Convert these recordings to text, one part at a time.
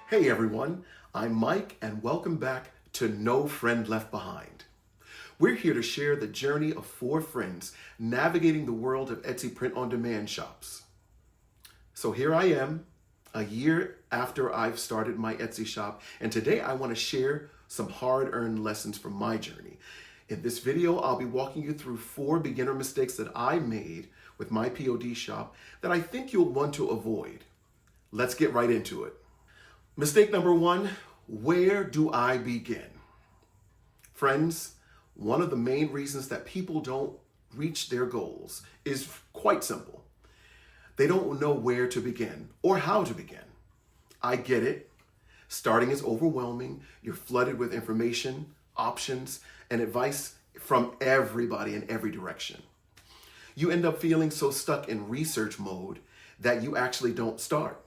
Hey everyone, I'm Mike and welcome back to No Friend Left Behind. We're here to share the journey of four friends navigating the world of Etsy print-on-demand shops. So here I am, a year after I've started my Etsy shop, and today I want to share some hard-earned lessons from my journey. In this video, I'll be walking you through four beginner mistakes that I made with my POD shop that I think you'll want to avoid. Let's get right into it. Mistake number one, where do I begin? Friends, one of the main reasons that people don't reach their goals is quite simple. They don't know where to begin or how to begin. I get it. Starting is overwhelming. You're flooded with information, options, and advice from everybody in every direction. You end up feeling so stuck in research mode that you actually don't start.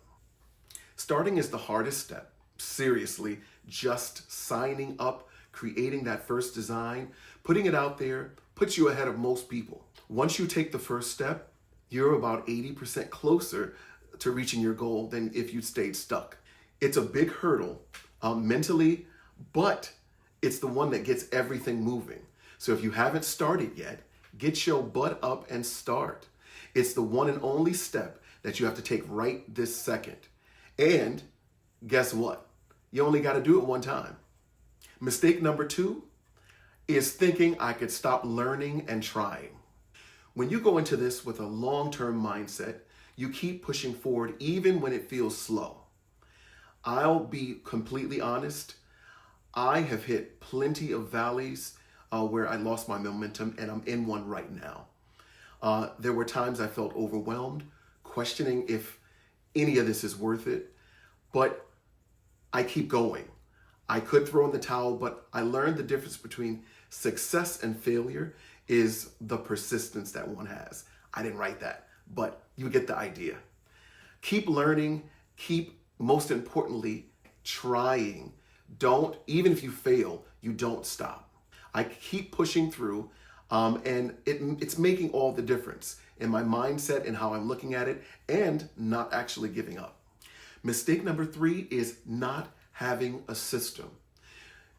Starting is the hardest step. Seriously, just signing up, creating that first design, putting it out there, puts you ahead of most people. Once you take the first step, you're about 80% closer to reaching your goal than if you stayed stuck. It's a big hurdle mentally, but it's the one that gets everything moving. So if you haven't started yet, get your butt up and start. It's the one and only step that you have to take right this second. And guess what? You only got to do it one time. Mistake number two is thinking I could stop learning and trying. When you go into this with a long-term mindset, you keep pushing forward even when it feels slow. I'll be completely honest. I have hit plenty of valleys where I lost my momentum, and I'm in one right now. There were times I felt overwhelmed, questioning if any of this is worth it, but I keep going. I could throw in the towel, but I learned the difference between success and failure is the persistence that one has. I didn't write that, but you get the idea. Keep learning, most importantly, trying. Even if you fail, you don't stop. I keep pushing through, and it's making all the difference in my mindset and how I'm looking at it, and not actually giving up. Mistake number three is not having a system.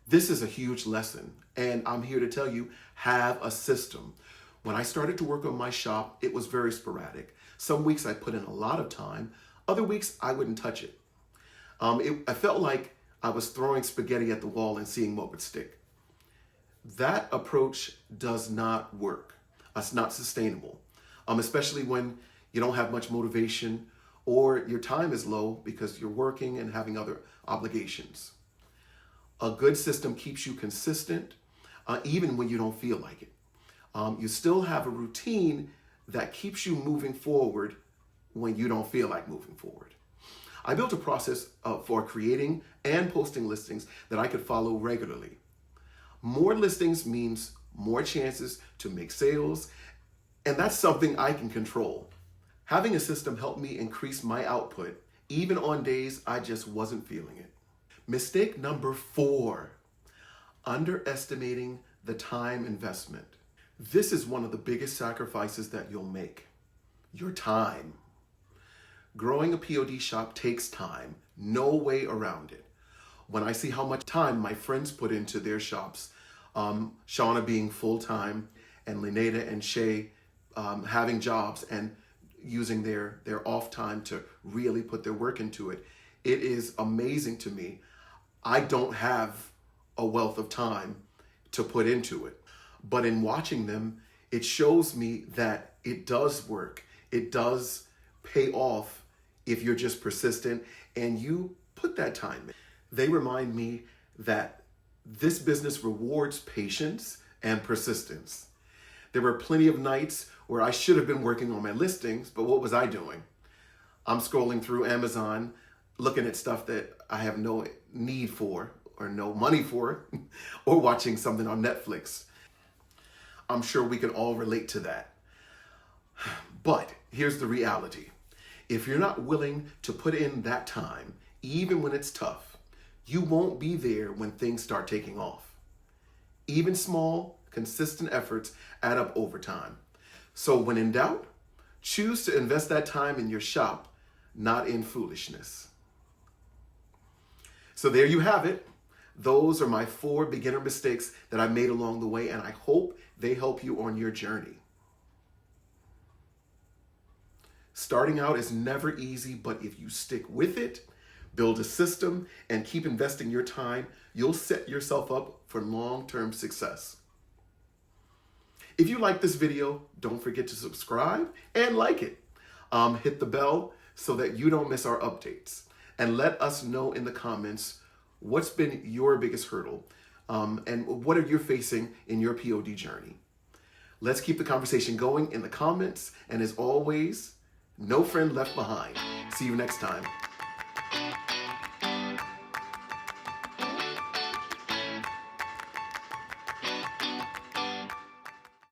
This is a huge lesson, and I'm here to tell you, have a system. When I started to work on my shop, it was very sporadic. Some weeks I put in a lot of time, other weeks I wouldn't touch it. I felt like I was throwing spaghetti at the wall and seeing what would stick. That approach does not work. It's not sustainable. Especially when you don't have much motivation or your time is low because you're working and having other obligations. A good system keeps you consistent even when you don't feel like it. You still have a routine that keeps you moving forward when you don't feel like moving forward. I built a process for creating and posting listings that I could follow regularly. More listings means more chances to make sales, and that's something I can control. Having a system helped me increase my output, even on days I just wasn't feeling it. Mistake number four, underestimating the time investment. This is one of the biggest sacrifices that you'll make, your time. Growing a POD shop takes time, no way around it. When I see how much time my friends put into their shops, Shauna being full-time and Lynetta and Shay having jobs and using their off time to really put their work into it, it is amazing to me. I don't have a wealth of time to put into it. But in watching them, it shows me that it does work. It does pay off if you're just persistent and you put that time in. They remind me that this business rewards patience and persistence. There were plenty of nights where I should have been working on my listings, but what was I doing? I'm scrolling through Amazon, looking at stuff that I have no need for or no money for, or watching something on Netflix. I'm sure we can all relate to that. But here's the reality. If you're not willing to put in that time, even when it's tough, you won't be there when things start taking off. Even small, consistent efforts add up over time. So when in doubt, choose to invest that time in your shop, not in foolishness. So there you have it. Those are my 4 beginner mistakes that I made along the way, and I hope they help you on your journey. Starting out is never easy, but if you stick with it, build a system, and keep investing your time, you'll set yourself up for long-term success. If you like this video, don't forget to subscribe and like it. Hit the bell so that you don't miss our updates. And let us know in the comments what's been your biggest hurdle and what are you facing in your POD journey. Let's keep the conversation going in the comments. And as always, no friend left behind. See you next time.